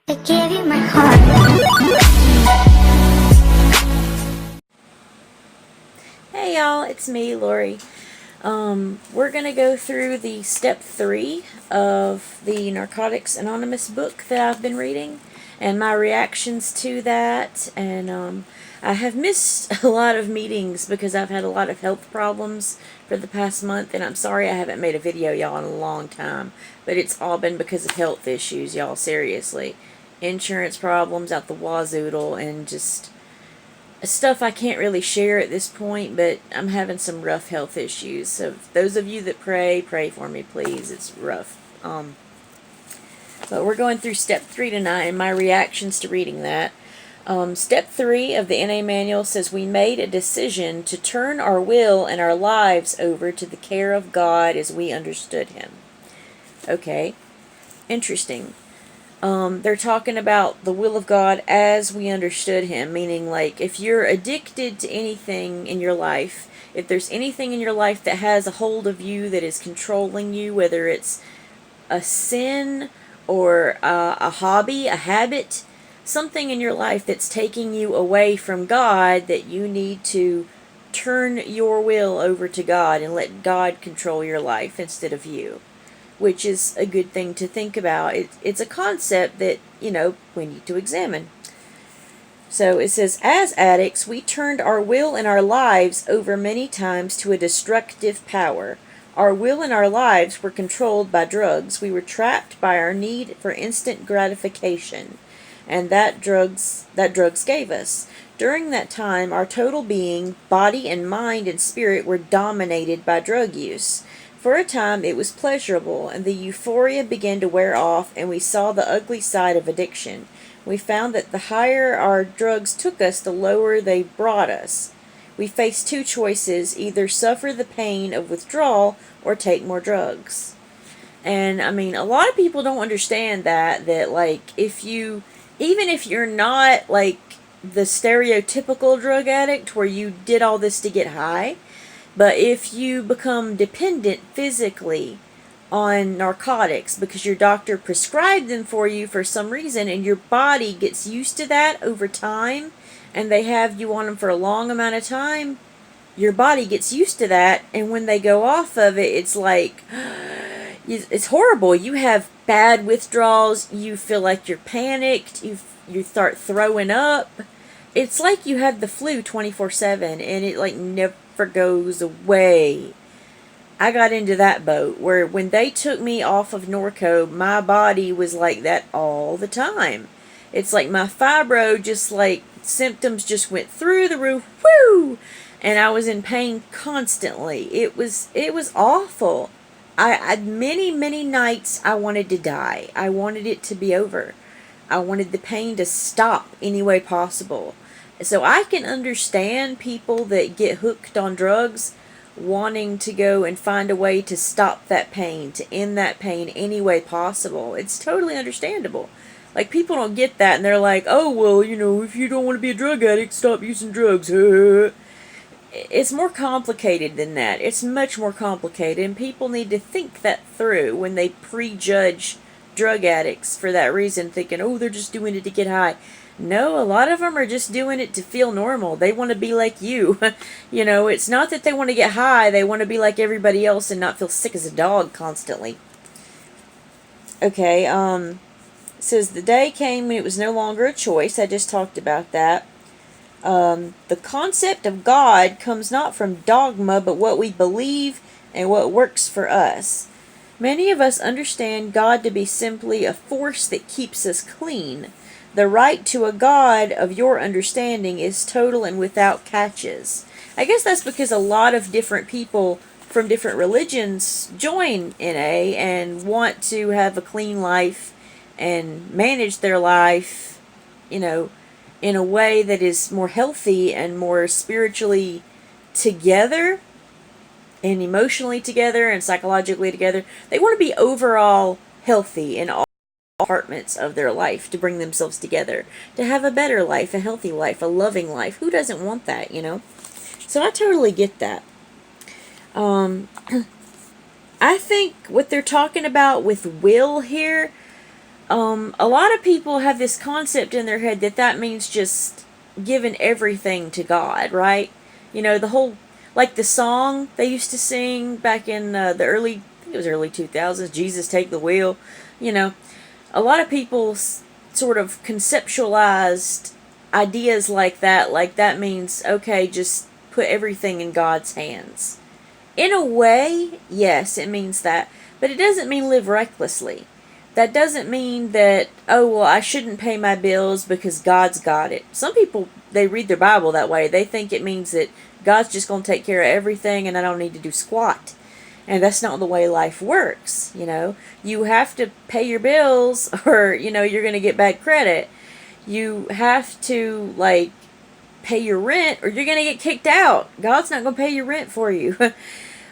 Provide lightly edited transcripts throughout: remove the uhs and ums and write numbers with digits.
I gave you my heart. Hey y'all, it's me, Lori. We're gonna go through the step 3 of the Narcotics Anonymous book that I've been reading and my reactions to that. And I have missed a lot of meetings because I've had a lot of health problems for the past month, and I'm sorry I haven't made a video, y'all, in a long time. But it's all been because of health issues, y'all, seriously. Insurance problems out the wazoodle and just stuff I can't really share at this point, but I'm having some rough health issues. So those of you that pray for me, please. It's rough. But we're going through step 3 tonight and my reactions to reading that. Step 3 of the NA manual says we made a decision to turn our will and our lives over to the care of God as we understood Him. Okay, interesting. They're talking about the will of God as we understood Him, meaning, like, if you're addicted to anything in your life, if there's anything in your life that has a hold of you that is controlling you, whether it's a sin or a hobby, a habit, something in your life that's taking you away from God, that you need to turn your will over to God and let God control your life instead of you, which is a good thing to think about. It's a concept that, we need to examine. So it says, as addicts, we turned our will and our lives over many times to a destructive power. Our will and our lives were controlled by drugs. We were trapped by our need for instant gratification, and that drugs gave us. During that time, our total being, body and mind and spirit, were dominated by drug use. For a time it was pleasurable, and the euphoria began to wear off, and we saw the ugly side of addiction. We found that the higher our drugs took us, the lower they brought us. We faced two choices: either suffer the pain of withdrawal or take more drugs. And I mean, a lot of people don't understand that like, even if you're not like the stereotypical drug addict where you did all this to get high, but if you become dependent physically on narcotics because your doctor prescribed them for you for some reason, and your body gets used to that over time, and they have you on them for a long amount of time, your body gets used to that, and when they go off of it, it's like, it's horrible. You have bad withdrawals, you feel like you're panicked, you start throwing up. It's like you have the flu 24/7, and it like never goes away. I got into that boat where when they took me off of Norco, my body was like that all the time. It's like my fibro just like symptoms just went through the roof, whoo, and I was in pain constantly. It was awful. I had many nights I wanted to die. I wanted it to be over. I wanted the pain to stop any way possible. So I can understand people that get hooked on drugs wanting to go and find a way to stop that pain, to end that pain any way possible. It's totally understandable. Like, people don't get that, and they're like, oh, well, if you don't want to be a drug addict, stop using drugs. It's more complicated than that. It's much more complicated, and people need to think that through when they prejudge drug addicts for that reason, thinking, oh, they're just doing it to get high. No, a lot of them are just doing it to feel normal. They want to be like you. It's not that they want to get high. They want to be like everybody else and not feel sick as a dog constantly. Okay, it says the day came when it was no longer a choice. I just talked about that. The concept of God comes not from dogma, but what we believe and what works for us. Many of us understand God to be simply a force that keeps us clean. The right to a God of your understanding is total and without catches. I guess that's because a lot of different people from different religions join NA and want to have a clean life and manage their life, in a way that is more healthy and more spiritually together and emotionally together and psychologically together. They want to be overall healthy in all departments of their life, to bring themselves together, to have a better life, a healthy life, a loving life. Who doesn't want that, So I totally get that. I think what they're talking about with will here, A lot of people have this concept in their head that that means just giving everything to God, right? You know, the whole, like the song they used to sing back in the early, I think it was early 2000s, Jesus Take the Wheel. You know, a lot of people sort of conceptualized ideas like that means, okay, just put everything in God's hands. In a way, yes, it means that, but it doesn't mean live recklessly. That doesn't mean that, oh, well, I shouldn't pay my bills because God's got it. Some people, they read their Bible that way. They think it means that God's just going to take care of everything and I don't need to do squat. And that's not the way life works, you know. You have to pay your bills or, you know, you're going to get bad credit. You have to, like, pay your rent or you're going to get kicked out. God's not going to pay your rent for you.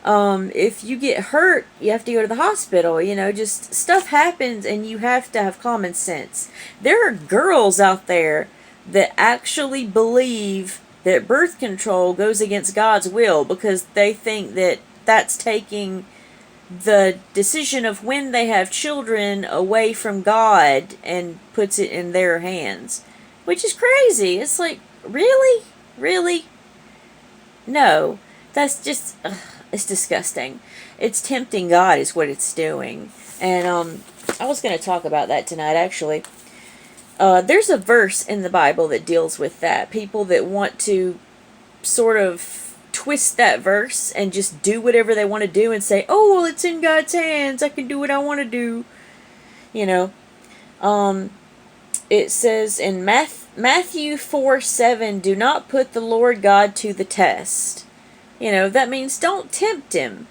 If you get hurt, you have to go to the hospital. You know, just stuff happens and you have to have common sense. There are girls out there that actually believe that birth control goes against God's will because they think that that's taking the decision of when they have children away from God and puts it in their hands, which is crazy. It's like, really? Really? No. That's just, it's disgusting. It's tempting God is what it's doing. And I was going to talk about that tonight, actually. There's a verse in the Bible that deals with that. People that want to sort of twist that verse and just do whatever they want to do and say, oh, well, it's in God's hands. I can do what I want to do. You know. It says in Matthew 4:7, do not put the Lord God to the test. You know, that means don't tempt him.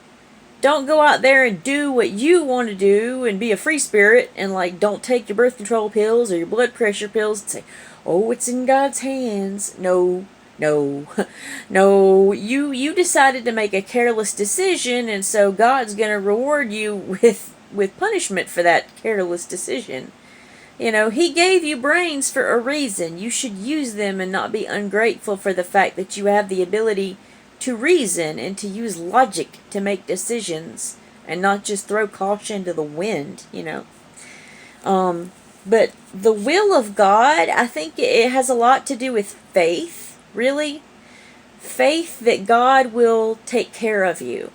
Don't go out there and do what you want to do and be a free spirit and, like, don't take your birth control pills or your blood pressure pills and say, oh, it's in God's hands. No. No, you decided to make a careless decision, and so God's going to reward you with punishment for that careless decision. You know, he gave you brains for a reason. You should use them and not be ungrateful for the fact that you have the ability to reason and to use logic to make decisions and not just throw caution to the wind, you know. But the will of God, I think it has a lot to do with faith. Really? Faith that God will take care of you.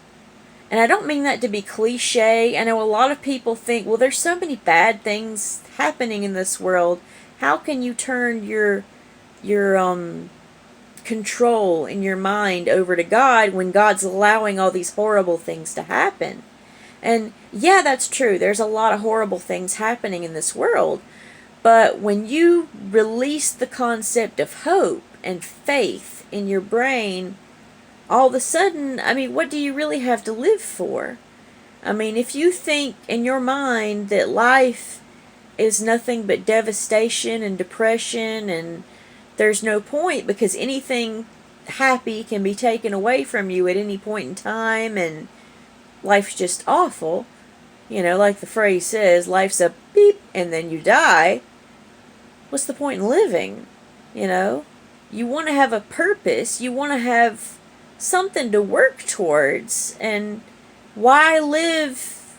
And I don't mean that to be cliche. I know a lot of people think, well, there's so many bad things happening in this world. How can you turn your control in your mind over to God when God's allowing all these horrible things to happen? And yeah, that's true. There's a lot of horrible things happening in this world. But when you release the concept of hope and faith in your brain, all of a sudden, I mean, what do you really have to live for? I mean, if you think in your mind that life is nothing but devastation and depression and there's no point because anything happy can be taken away from you at any point in time and life's just awful, you know, like the phrase says, life's a beep and then you die, what's the point in living, you know? You want to have a purpose. You want to have something to work towards. And why live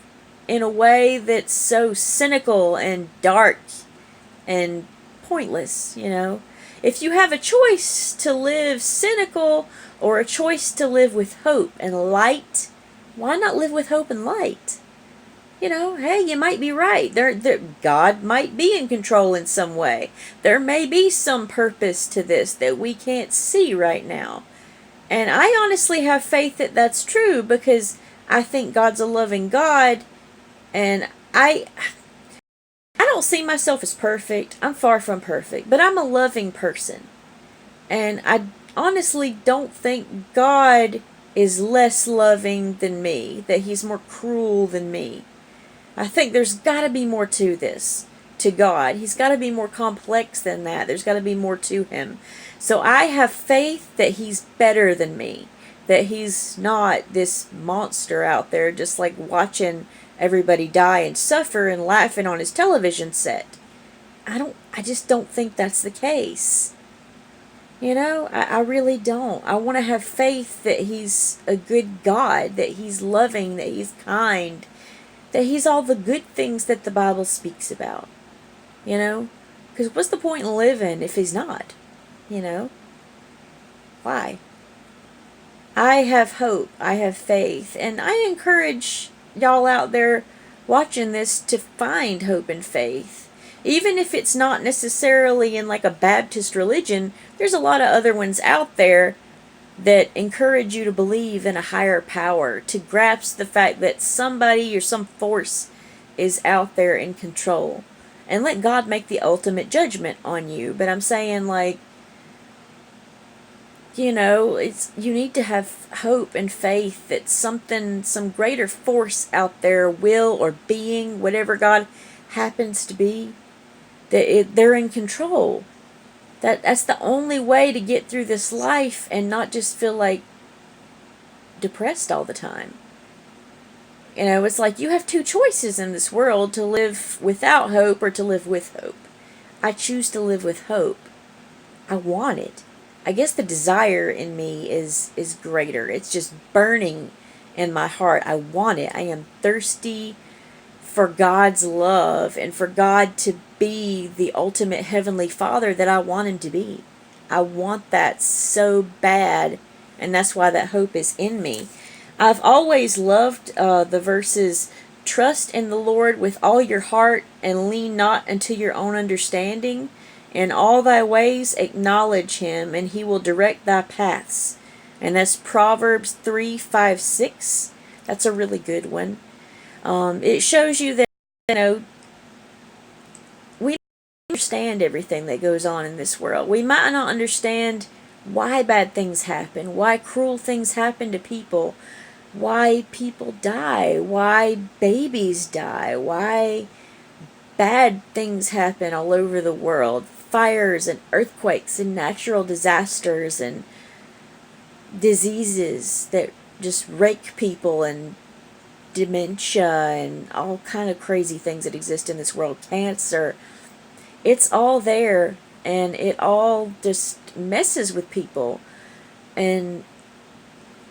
in a way that's so cynical and dark and pointless, you know? If you have a choice to live cynical or a choice to live with hope and light, why not live with hope and light? You know, hey, you might be right. God might be in control in some way. There may be some purpose to this that we can't see right now. And I honestly have faith that that's true because I think God's a loving God. And I don't see myself as perfect. I'm far from perfect. But I'm a loving person. And I honestly don't think God is less loving than me. That he's more cruel than me. I think there's got to be more to this, to God. He's got to be more complex than that. There's got to be more to him. So I have faith that he's better than me, that he's not this monster out there just like watching everybody die and suffer and laughing on his television set. I just don't think that's the case. You know, I really don't. I want to have faith that he's a good God, that he's loving, that he's kind, that he's all the good things that the Bible speaks about. you know? Because what's the point in living if he's not, you know? Why? I have hope, I have faith, and I encourage y'all out there watching this to find hope and faith. Even if it's not necessarily in like a Baptist religion, there's a lot of other ones out there that encourage you to believe in a higher power, to grasp the fact that somebody or some force is out there in control. And let God make the ultimate judgment on you. But I'm saying, like, you need to have hope and faith that something, some greater force out there, will or being, whatever God happens to be, they're in control. That's the only way to get through this life and not just feel like depressed all the time. It's like you have two choices in this world: to live without hope or to live with hope. I choose to live with hope. I want it. I guess the desire in me is greater. It's just burning in my heart. I want it. I am thirsty for God's love and for God to be the ultimate heavenly Father that I want him to be. I want that so bad, and that's why that hope is in me. I've always loved the verses, trust in the Lord with all your heart and lean not unto your own understanding. In all thy ways acknowledge him, and he will direct thy paths. And that's Proverbs 3:5-6. That's a really good one. It shows you that, we don't understand everything that goes on in this world. We might not understand why bad things happen, why cruel things happen to people, why people die, why babies die, why bad things happen all over the world. Fires and earthquakes and natural disasters and diseases that just rake people, and dementia and all kind of crazy things that exist in this world. Cancer. It's all there, and it all just messes with people. And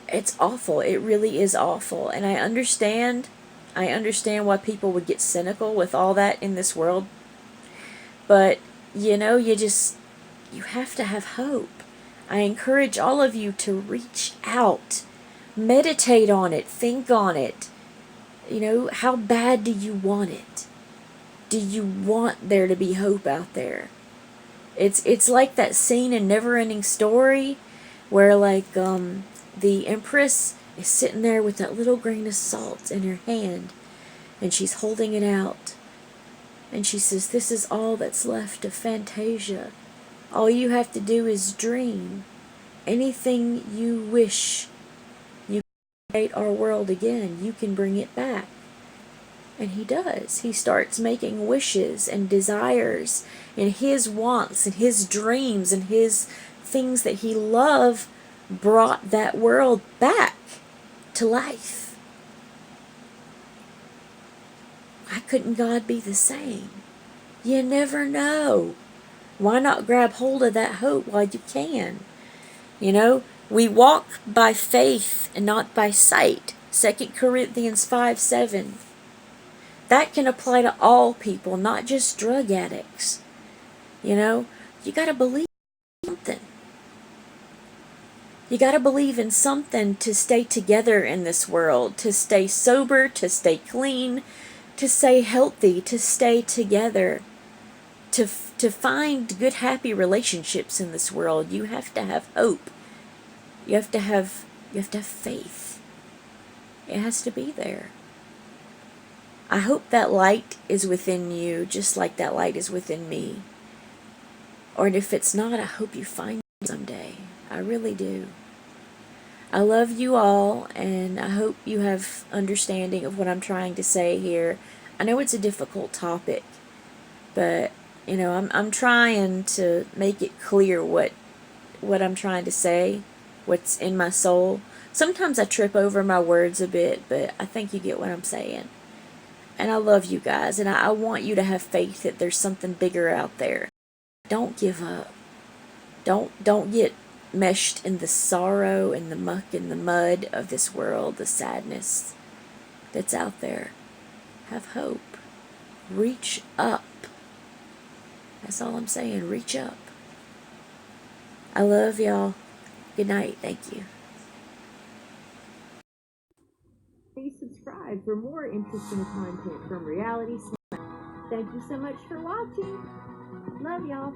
it's awful. It really is awful. And I understand why people would get cynical with all that in this world. But, you have to have hope. I encourage all of you to reach out. Meditate on it. Think on it. How bad do you want it? Do you want there to be hope out there? It's like that scene in Never-Ending Story where, like, the Empress is sitting there with that little grain of salt in her hand, and she's holding it out. And she says, this is all that's left of Fantasia. All you have to do is dream. Anything you wish, you can create our world again. You can bring it back. And he does. He starts making wishes and desires and his wants and his dreams and his things that he loved brought that world back to life. Why couldn't God be the same? You never know. Why not grab hold of that hope while you can? We walk by faith and not by sight. 2 Corinthians 5:7. That can apply to all people, not just drug addicts. You got to believe in something. You got to believe in something to stay together in this world, to stay sober, to stay clean, to stay healthy, to stay together, to find good, happy relationships in this world. You have to have hope. You have to have faith. It has to be there. I hope that light is within you, just like that light is within me. Or if it's not, I hope you find it someday. I really do. I love you all, and I hope you have understanding of what I'm trying to say here. I know it's a difficult topic, but I'm trying to make it clear what I'm trying to say, what's in my soul. Sometimes I trip over my words a bit, but I think you get what I'm saying. And I love you guys, and I want you to have faith that there's something bigger out there. Don't give up. Don't get meshed in the sorrow and the muck and the mud of this world, the sadness that's out there. Have hope. Reach up. That's all I'm saying. Reach up. I love y'all. Good night. Thank you. Please subscribe for more interesting content from Reality Slam. Thank you so much for watching. Love y'all.